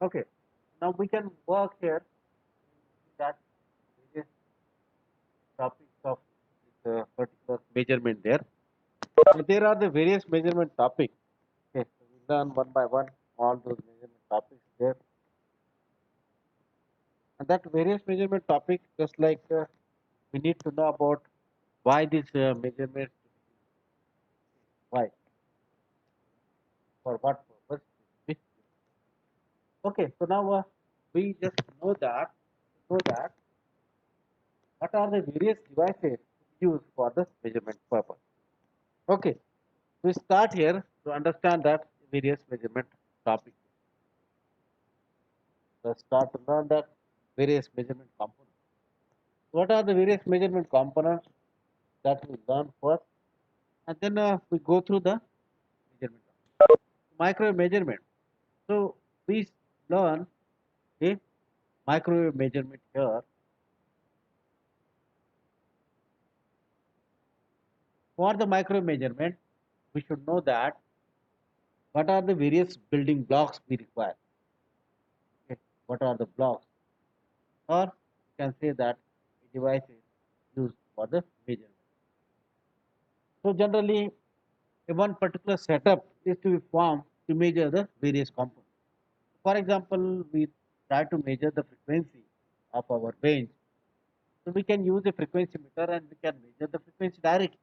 Okay, now we can work here that various topics of this particular measurement there. So there are the various measurement topics. Okay, so we learn one by one all those measurement topics there, and that various measurement topics, just like we need to know about why this measurement, why, for what purpose. Okay, so now we just know that what are the various devices used for the measurement purpose. Okay, we start here to understand that various measurement topics. Let's start to learn that various measurement components. What are the various measurement components that we learn first, and then we go through the measurement. Microwave measurement. So we learn a microwave measurement here. For the microwave measurement, we should know that what are the various building blocks we require. Okay. What are the blocks? Or you can say that a device is used for the measurement. So generally, one particular setup is to be formed to measure the various components. For example, we try to measure the frequency of our range. So we can use a frequency meter and we can measure the frequency directly.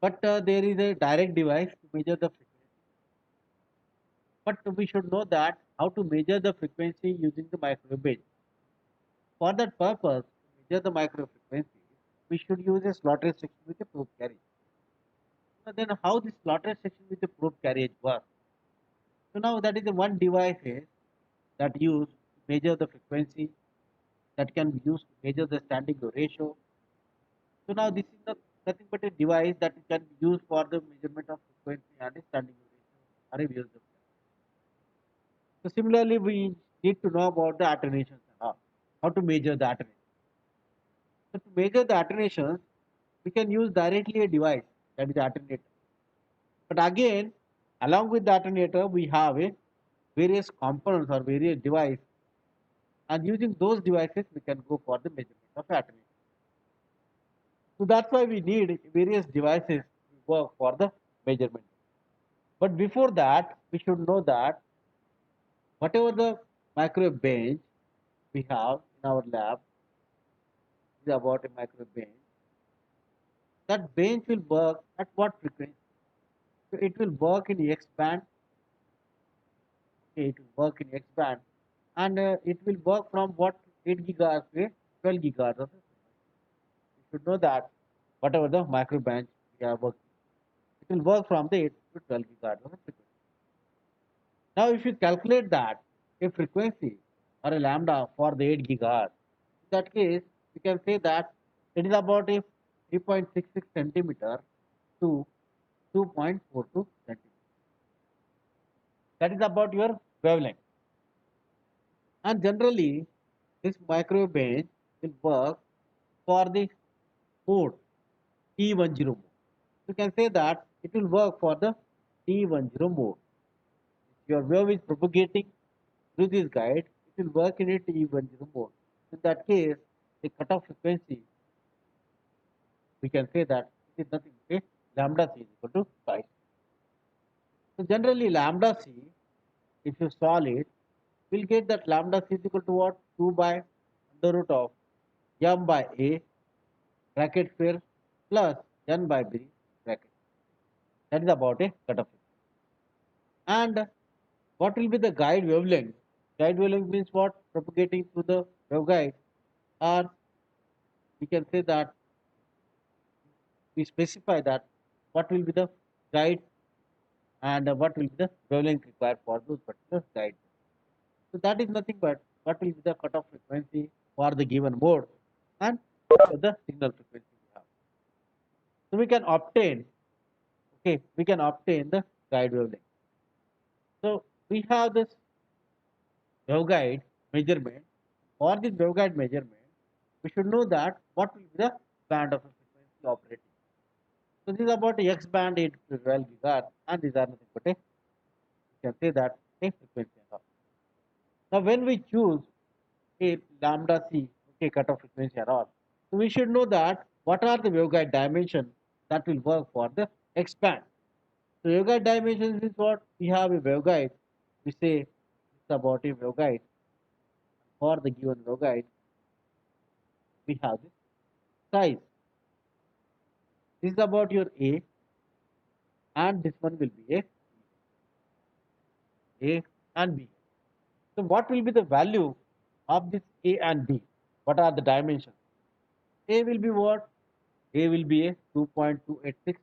But there is a direct device to measure the frequency. But we should know that how to measure the frequency using the microwave range. For that purpose, to measure the microwave frequency, we should use a slotted section with a probe carriage. So then how this slotted section with the probe carriage works? So now that is the one device that use to measure the frequency, that can be used to measure the standing wave ratio. So now this is nothing but a device that can be used for the measurement of frequency and a standing wave ratio or a VSWR. So similarly, we need to know about the attenuations and all, how to measure the attenuation. So to measure the attenuations, we can use directly a device that is the attenuator. But again, along with the attenuator, we have a various components or various devices, and using those devices, we can go for the measurement of attenuation. So that's why we need various devices to work for the measurement. But before that, we should know that whatever the microwave bench we have in our lab is about a microwave bench. That bench will work at what frequency? So it will work in X band. Okay, it will work in X band, and it will work from what 8 gigahertz to 12 gigahertz of frequency. You should know that whatever the microwave bench we are working, it will work from the 8 to 12 gigahertz of frequency. Now, if you calculate that a frequency or a lambda for the 8 gigahertz, in that case, you can say that it is about a 3.66 centimeter to 2.42 centimeter. That is about your wavelength. And generally, this microwave bench will work for the mode T10 mode. You can say that it will work for the T10 mode. If your wave is propagating through this guide, it will work in a T10 mode. In that case, the cutoff frequency, we can say that it is nothing but a lambda c is equal to 5. So generally lambda c, if you solve it, we'll get that lambda c is equal to what? 2 by under root of m by a bracket square plus n by b bracket. That is about a cutoff frequency. And what will be the guide wavelength? Guide wavelength means what? Propagating through the waveguide, or we can say that we specify that what will be the guide and what will be the wavelength required for those particular guides. So that is nothing but what will be the cutoff frequency for the given mode and what are the signal frequency we have. So we can obtain, okay, we can obtain the guide wavelength. So we have this waveguide measurement. For this waveguide measurement, we should know that what will be the band of a frequency operating. So this is about X band 8 to 12 gigahertz, and these are nothing but a, you can say that a frequency and all. Now, when we choose a lambda c, okay, cutoff frequency and all, so we should know that what are the waveguide dimensions that will work for the expand. So, waveguide dimensions is what we have a waveguide. We say it's about a waveguide. For the given waveguide, we have this size. This is about your A, and this one will be A and B. So, what will be the value of this A and B? What are the dimensions? A will be what? A will be a 2.286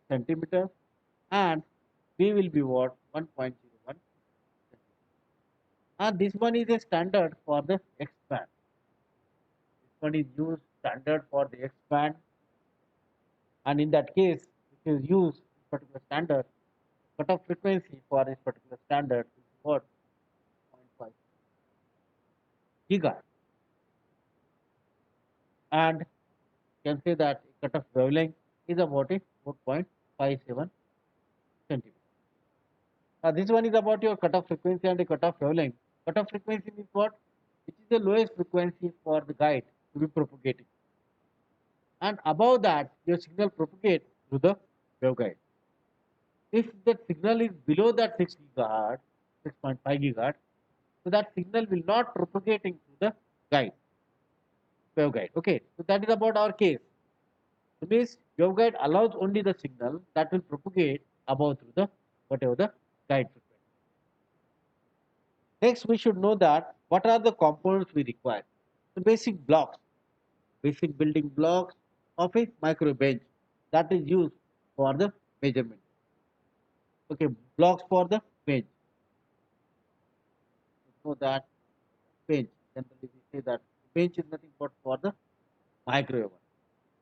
centimeter, and B will be what? 1.01 centimeter. And this one is a standard for the expand. This one is used standard for the expand, and in that case, if you use this particular standard, cutoff frequency for this particular standard is what? 0.5 gigahertz. And you can say that cutoff wavelength is about a 4.57 centimeter. This one is about your cutoff frequency and the cutoff wavelength. Cutoff frequency means what? Which is the lowest frequency for the guide to be propagating. And above that, your signal propagates through the waveguide. If that signal is below that 6 gigahertz, 6.5 gigahertz, so that signal will not propagating through the guide, waveguide. Okay, so that is about our case. So means waveguide allows only the signal that will propagate above through the whatever the guide frequency. Next, we should know that what are the components we require. The basic building blocks of a micro bench that is used for the measurement. Okay, blocks for the bench. So that bench, generally we say that bench is nothing but for the microwave.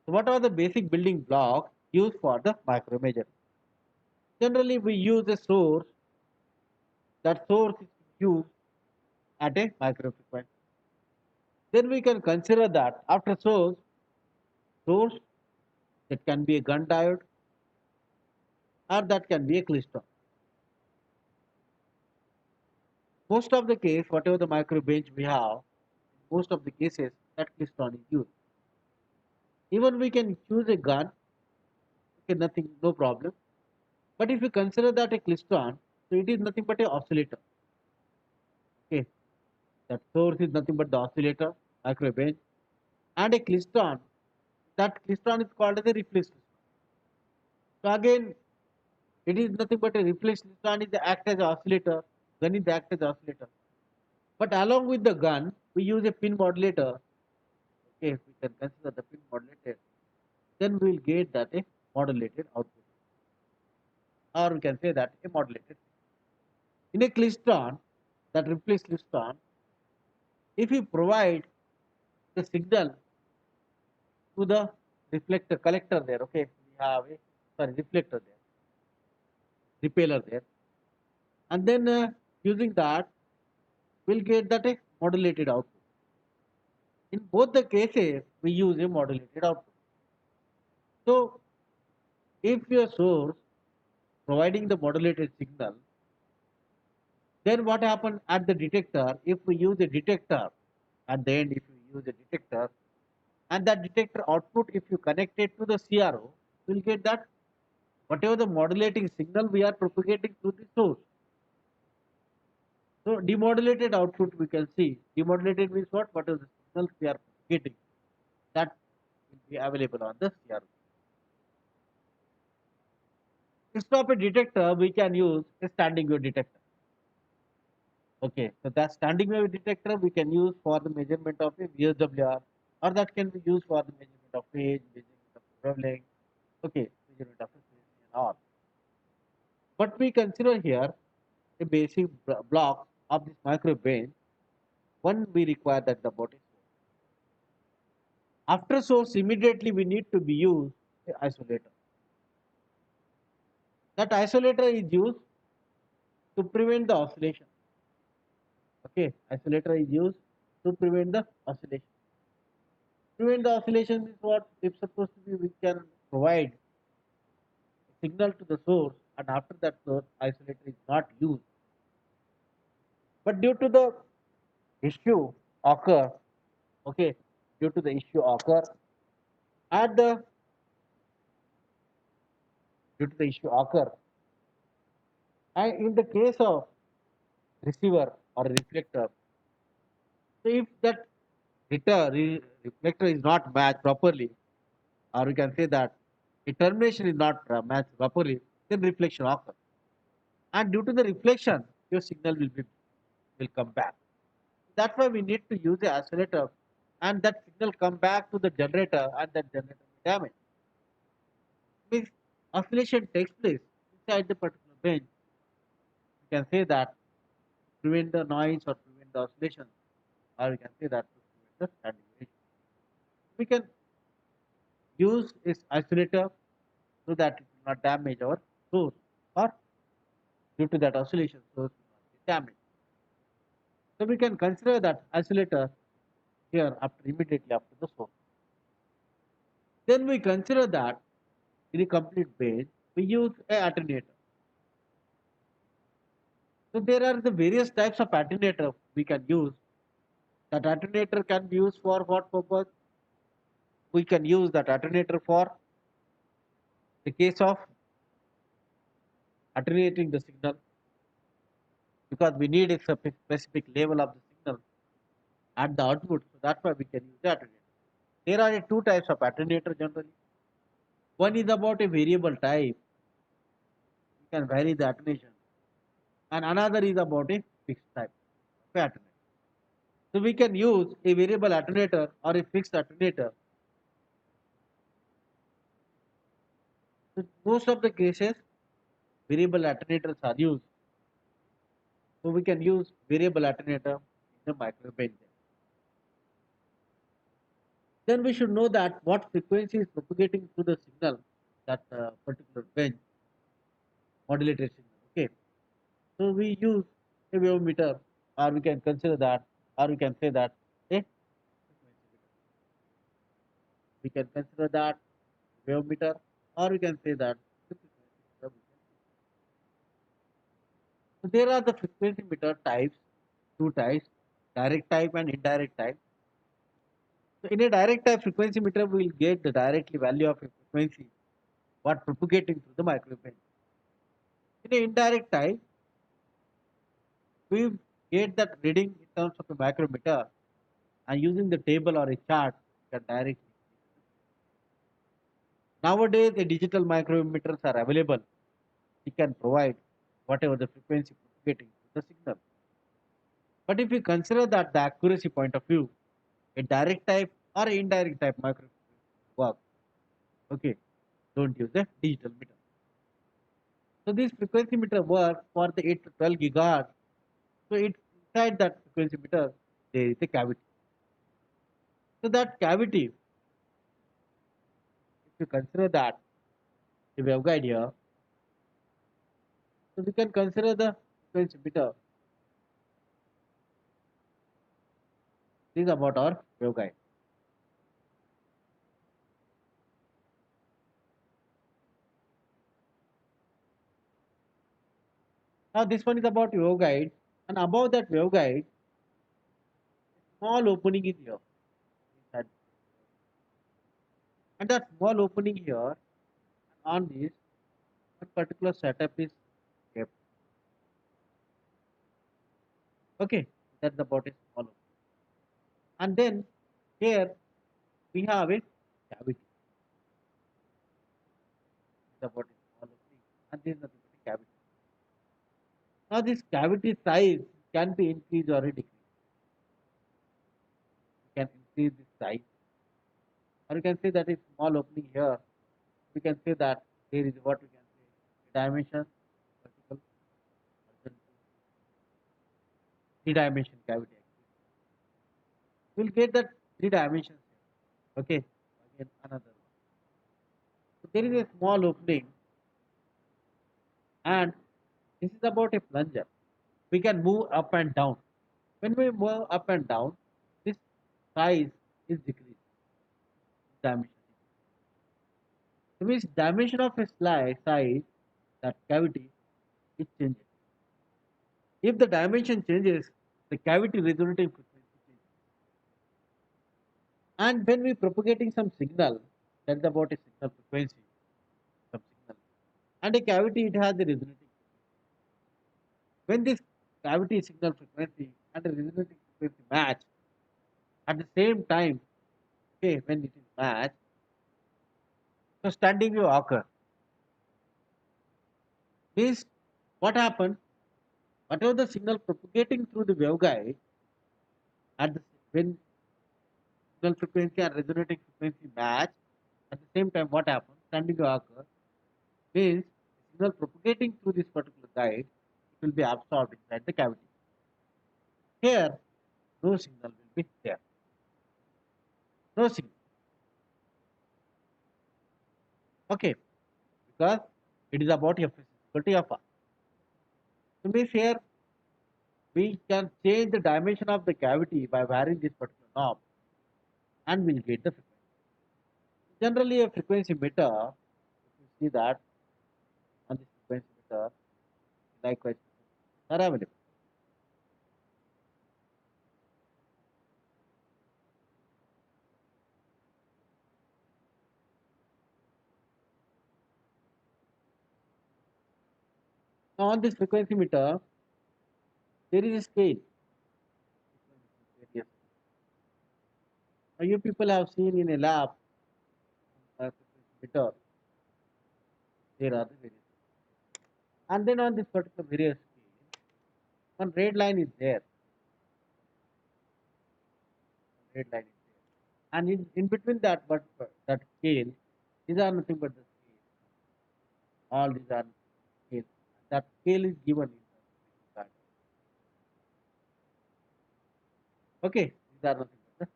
So what are the basic building blocks used for the micro measurement? Generally we use a source. That source is used at a micro frequency. Then we can consider that after source that can be a gun diode or that can be a klystron. Most of the case, whatever the micro bench we have, most of the cases that klystron is used. Even we can choose a gun, okay, nothing, no problem. But if you consider that a klystron, so it is nothing but a oscillator. Okay, that source is nothing but the oscillator, micro bench, and a klystron. That klystron is called as a reflex klystron. So again, it is nothing but a reflex klystron is the act as oscillator, gun is the act as oscillator. But along with the gun, we use a pin modulator. Okay, if we can consider the pin modulator, then we will get that a modulated output, or we can say that a modulated. In a klystron, that reflex klystron, if you provide the signal to the reflector collector there, okay, we have a reflector there, repeller there, and then using that, we'll get that a modulated output. In both the cases, we use a modulated output. So, if your source providing the modulated signal, then what happens at the detector? If we use a detector at the end, if you use a detector, and that detector output, if you connect it to the CRO, we'll get that whatever the modulating signal we are propagating through the source. So demodulated output we can see. Demodulated means what? What is the signal we are propagating? That will be available on the CRO. Instead of a detector, we can use a standing wave detector. Okay, so that standing wave detector we can use for the measurement of a VSWR, or that can be used for the measurement of phase, measurement of wavelength, okay, measurement of frequency and all. But we consider here a basic block of this micro bench. One we require that the body source. After source, immediately we need to be used the isolator. That isolator is used to prevent the oscillation. Okay, isolator is used to prevent the oscillation. Prevent the oscillation is what if supposed to be we can provide a signal to the source and after that source isolator is not used. But due to the issue occur, okay, due to the issue occur at the due to the issue occur, and in the case of receiver or reflector, so if that reflector is not matched properly, or we can say that the termination is not matched properly, then reflection occurs. And due to the reflection, your signal will come back. That's why we need to use the oscillator, and that signal come back to the generator, and that generator will damage. Means oscillation takes place inside the particular bench. We can say that prevent the noise or prevent the oscillation, or we can say that to prevent the standing wave. We can use this isolator so that it will not damage our source, or due to that oscillation source will not be damaged. So we can consider that isolator here after immediately after the source. Then we consider that in a complete bench we use a alternator. So there are the various types of alternator we can use. That alternator can be used for what purpose? We can use that alternator for the case of alternating the signal, because we need a specific level of the signal at the output. So that's why we can use the alternator. There are two types of alternator generally. One is about a variable type, you can vary the alternation, and another is about a fixed type of alternator. So we can use a variable alternator or a fixed alternator. So most of the cases, variable alternators are used. So we can use variable alternator in the microwave bench. Then we should know that what frequency is propagating through the signal, that particular bench modulated signal. Okay. So we use a wave meter, or we can consider that, or we can say that a frequency meter. We can consider that wave meter, or we can say that the frequency meter. So there are the frequency meter types, two types, direct type and indirect type. So in a direct type frequency meter, we will get the directly value of a frequency what propagating through the microwave band. In a indirect type, we get that reading in terms of a micrometer, and using the table or a chart, we can directly. Nowadays, the digital micrometers are available. We can provide whatever the frequency propagating through the signal. But if we consider that the accuracy point of view, a direct type or indirect type micrometer work. Okay, don't use the digital meter. So this frequency meter works for the 8 to 12 gigahertz. So it inside that frequency meter there is a cavity. So that cavity, if you consider that the waveguide here, so we can consider the frequency meter. This is about our waveguide. Now this one is about waveguide, and above that waveguide, small opening is here. Inside. And that small opening here, on this, one particular setup is kept. Okay, that's about a small opening. And then here we have a cavity. It's about a small opening, and this is nothing but a cavity. Now this cavity size can be increased or decreased. You can increase the size, or you can say that is small opening here. We can say that there is what we can say dimension, vertical, horizontal, three-dimension cavity. We'll get that three dimensions here. Okay, again another one. So there is a small opening, and this is about a plunger. We can move up and down. When we move up and down, this size is decreased. Dimension. So means dimension of a slide size, that cavity is changing. If the dimension changes, the cavity resonating frequency changes. And when we propagating some signal, that's about a signal frequency, some signal. And a cavity, it has the resonating frequency. When this cavity signal frequency and the resonating frequency match at the same time, okay, when it is matched, so standing wave occur. Means what happened? Whatever the signal propagating through the waveguide at the when signal frequency and resonating frequency match, at the same time what happens? Standing wave occur means signal propagating through this particular guide, it will be absorbed inside the cavity. Here, no signal will be there. No signal. Okay, because it is about F is equal to F R. So means here we can change the dimension of the cavity by varying this particular knob and we'll get the frequency. Generally, a frequency meter, if you see that on this frequency meter, likewise are available. Now on this frequency meter, there is a scale. Various. Now you people have seen in a lab frequency meter, there are the various. And then on this particular various scale, one red line is there. Red line is there. And in between that but that scale, these are nothing but the scale. All these are scale. That scale is given in the card. Okay, these are nothing but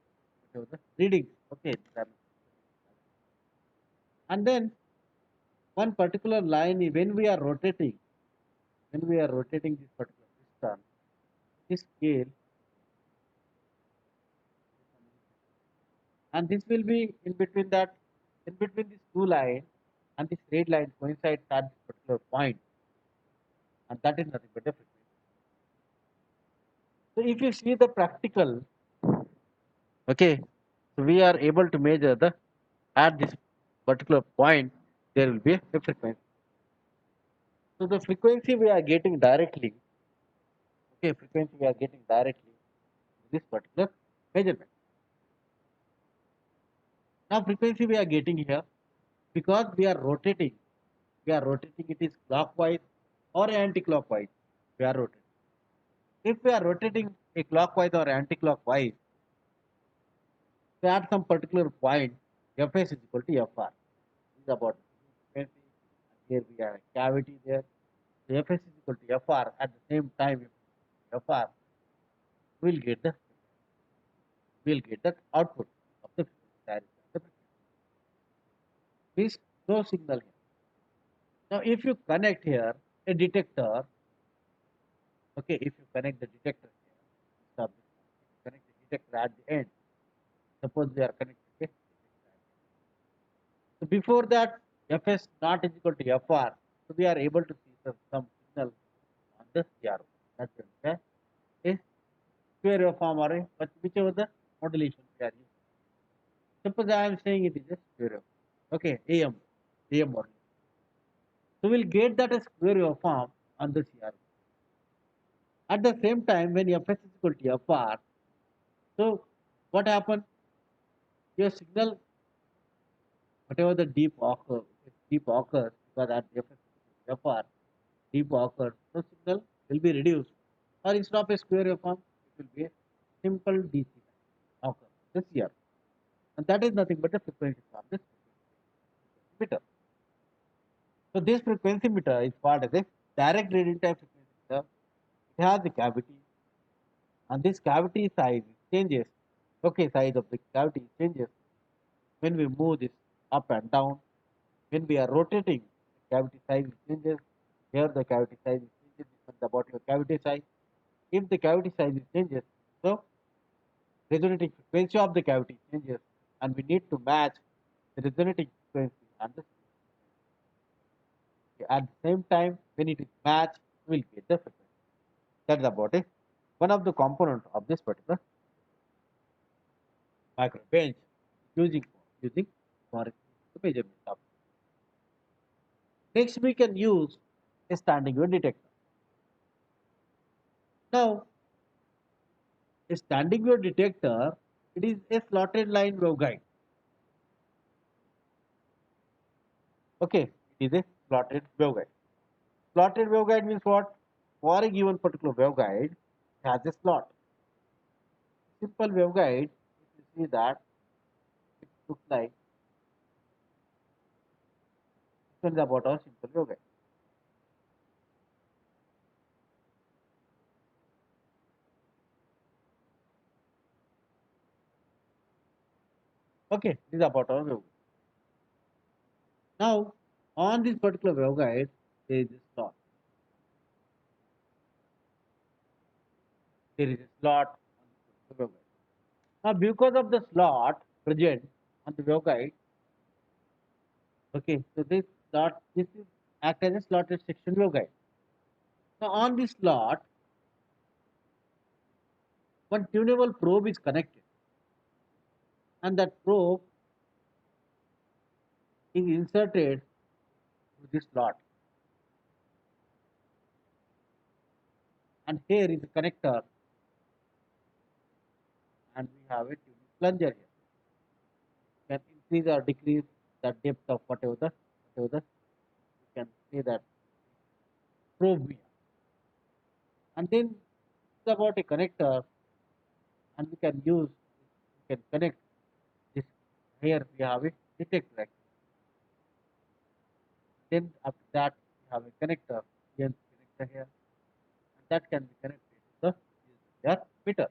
the whatever the readings. Okay, these are and then one particular line when we are rotating this particular piston, this scale and this will be in between this two line and this red line coincides at this particular point, and that is nothing but a frequency. So if you see the practical, okay, so we are able to measure the at this particular point there will be a frequency. So the frequency we are getting directly, okay, frequency we are getting directly this particular measurement. Now frequency we are getting here because we are rotating it is clockwise or anti-clockwise. We are rotating. If we are rotating a clockwise or anti-clockwise, so at some particular point, Fs is equal to Fr. This is about frequency. And here we have a cavity there. So Fs is equal to Fr. At the same time, Fr will get the output of the frequency. That is the frequency. Means no signal here. Now, if you connect here a detector, okay, if you connect the detector here, stop this. If you connect the detector at the end, suppose we are connecting a detector at the end. So before that, Fs not is equal to Fr, so we are able to see some signal on the CRO. That's it. A square waveform or a, but whichever the modulation we are using. Suppose I am saying it is a square wave. Okay, AM modulation. So we'll get that a square waveform on the CRO. At the same time, when Fs is equal to Fr, so what happened? Your signal, whatever the deep occurs, because at Fs is equal to Fr, deep occurs, so signal will be reduced. Or instead of a square waveform, it will be a simple DC line occur this here. And that is nothing but the frequency from this frequency meter. So this frequency meter is called as a direct reading type frequency meter. It has a cavity and this cavity size changes. Okay, size of the cavity changes when we move this up and down. When we are rotating, the cavity size changes. Here the cavity size changes. This is about your cavity size. If the cavity size changes, so resonating frequency of the cavity changes, and we need to match the resonating frequency and the at the same time when it is matched, we will get the frequency. That is about it. One of the component of this particular micro bench using for the measurement of. Next, we can use a standing wave detector. Now, a standing wave detector, it is a slotted line waveguide. Okay, it is a slotted waveguide. Slotted waveguide means what? For a given particular waveguide, it has a slot. Simple waveguide, if you see that, it looks like this is about our simple waveguide. Okay, this is about our waveguide. Now, on this particular waveguide, there is a slot. There is a slot on this particular waveguide. Now, because of the slot present on the waveguide, okay, so this is act as a slotted section waveguide. Now, on this slot, one tunable probe is connected, and that probe is inserted to this slot. And here is a connector, and we have a tuning plunger here. You can increase or decrease the depth of whatever the you can say that probe we have. And then it's about a connector, and we can connect this. Here we have a detector. Then after that we have a connector, PNC connector here, and that can be connected to the meter.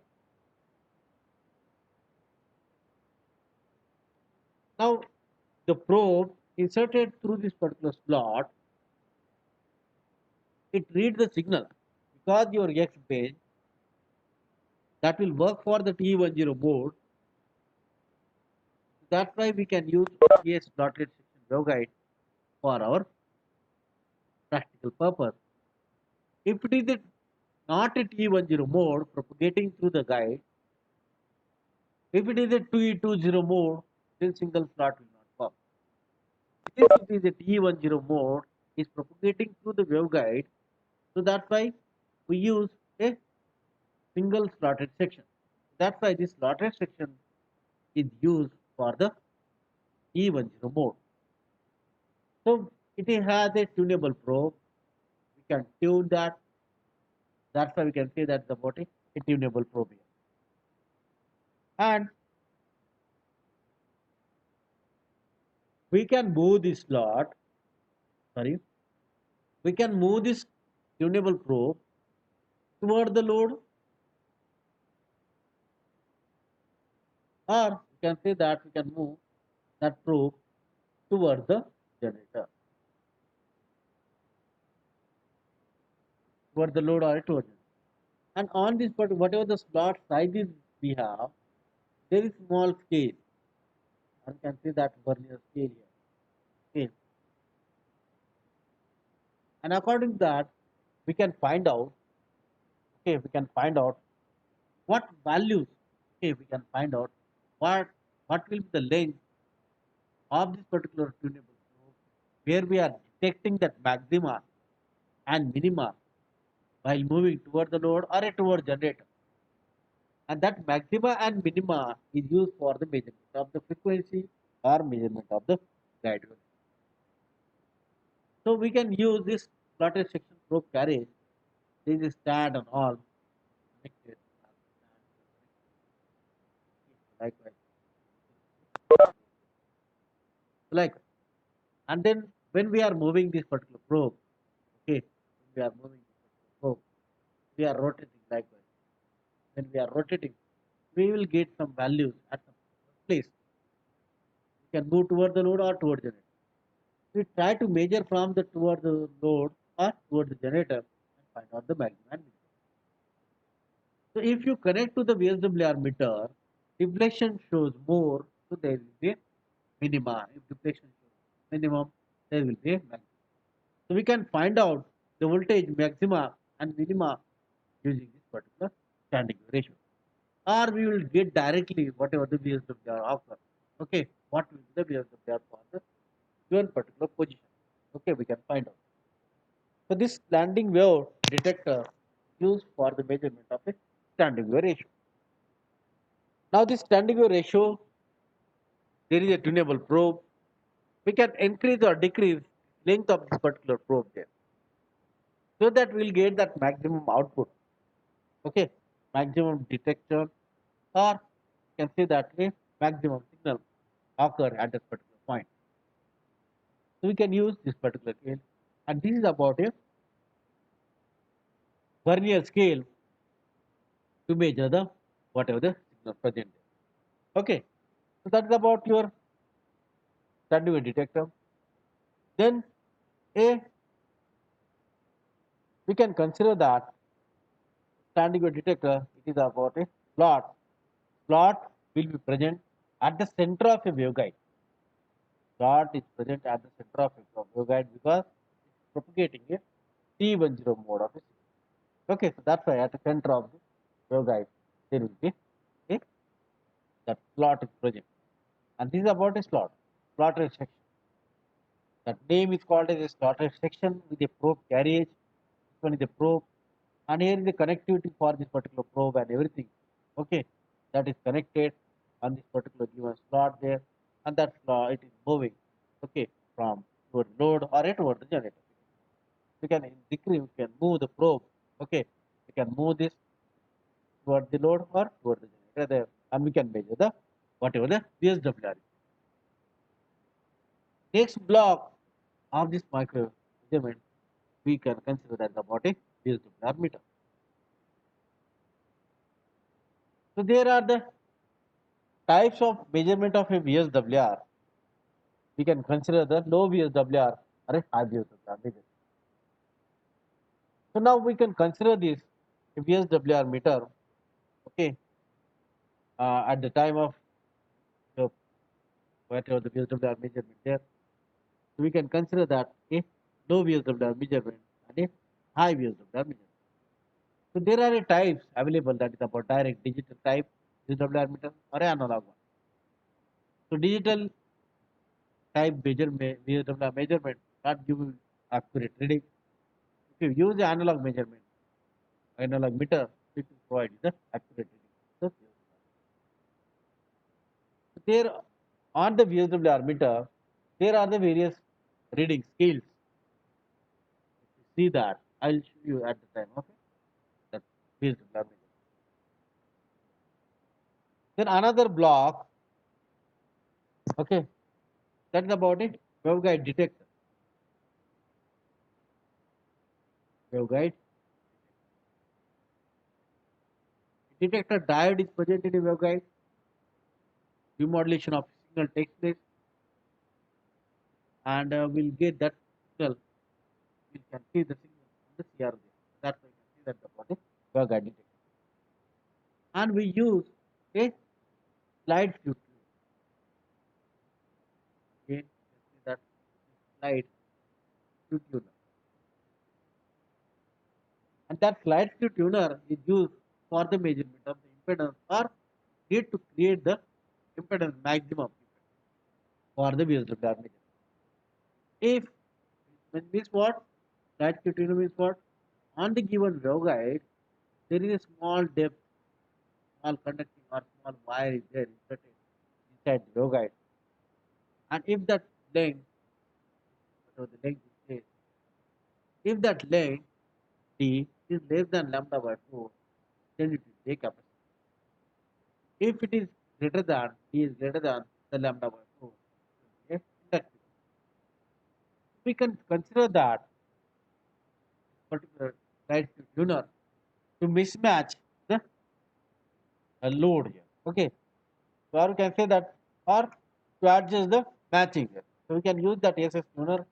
Now the probe inserted through this particular slot, it reads the signal because your X bench that will work for the T10 mode. That's why we can use a slotted section waveguide for our practical purpose. If it is not a T10 mode propagating through the guide, if it is a T20 mode, then single slot will not work. If it is a T10 mode, is propagating through the waveguide, so that's why we use a single slotted section. That's why this slotted section is used for the T10 mode. So it has a tunable probe. We can tune that. That's why we can say that's about a tunable probe here. And we can move this slot, sorry, we can move this tunable probe toward the load, or we can say that we can move that probe toward the generator, toward the load or toward generator. And on this part, whatever the slot sizes we have, there is small scale. One can see that vernier scale here. Scale. And according to that, we can find out, okay, we can find out what values, okay, we can find out what what will be the length of this particular tunable probe where we are detecting that maxima and minima while moving toward the load or toward generator. And that maxima and minima is used for the measurement of the frequency or measurement of the guide wave. So we can use this slotted section probe carriage. This is stand and all connected. Likewise. Like, and then when we are moving this particular probe, okay, when we are moving this particular probe, we are rotating likewise. When we are rotating, we will get some values at some place. We can move toward the load or toward generator. We try to measure from the toward the load or toward the generator and find out the maximum and minimum. So if you connect to the VSWR meter, deflection shows more, so there will be a minima. If deflection shows minimum, there will be a maximum. So we can find out the voltage maxima and minima using this particular standing wave ratio. Or we will get directly whatever the VSWR occur. Okay, what will be the VSWR for the given particular position. Okay, we can find out. So this standing wave detector used for the measurement of a standing wave ratio. Now this standing wave ratio, there is a tunable probe. We can increase or decrease length of this particular probe there, so that we'll get that maximum output. Okay, maximum detection, or you can say that a maximum signal occur at that particular point. So we can use this particular scale, and this is about a vernier scale to measure the whatever the signal present there. Okay, so that's about your standing wave detector. Then a we can consider that standing wave detector, it is about a slot. Slot will be present at the center of a waveguide. Slot is present at the center of a waveguide because it's propagating a T10 mode of a signal. Okay, so that's why at the center of the waveguide there will be a that slot is present. And this is about a slotted section. That name is called as a slotted section with a probe carriage. This one is a probe, and here is the connectivity for this particular probe and everything. Okay, that is connected on this particular given slot there, and that slot it is moving. Okay, from toward load or toward the generator. We can decrease, we can move the probe. Okay, we can move this toward the load or toward the generator there, and we can measure the whatever the VSWR is. Next block of this micro measurement we can consider as about a VSWR meter. So there are the types of measurement of a VSWR. We can consider the low VSWR or a high VSWR measurement. So now we can consider this VSWR meter. Okay, at the time of the whatever the VSWR measurement there, so we can consider that a low VSWR measurement and a high VSWR measurement. So there are types available, that is about direct digital type VSWR meter or analog one. So digital type VSWR measurement not give you accurate reading. If you use the analog meter, it will provide you the accurate reading. So there on the VSWR meter, there are the various reading scales. If you see that, I'll show you at the time. Okay, that VSWR meter. Then another block. Okay, that's about it. Waveguide detector. Waveguide detector diode is present in a waveguide. Remodulation of signal takes place, and we'll get that signal. We can see the signal on the CR there. That's why you can see that the body waveguide detector. And we use a slide flute. Again, you can see that slide flute tuner. And that slide flute tuner is used for the measurement of the impedance or need to create the impedance maximum for the VSWR measurement. If means what? Slide flute tuner means what? On the given waveguide, there is a small depth, small conducting or small wire is there inserted inside the waveguide. And if that length, whatever the length is there, if that length d is less than lambda by 4, then it will be a capacitor. If it is greater than d is greater than the lambda by 4, it will be a inductive. We can consider that particular right tuner to mismatch the load here. Okay, so or we can say that, or to adjust the matching here. So we can use that SS tuner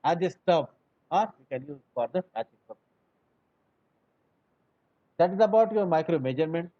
as a stub, or we can use for the matching purpose. That is about your micro measurement.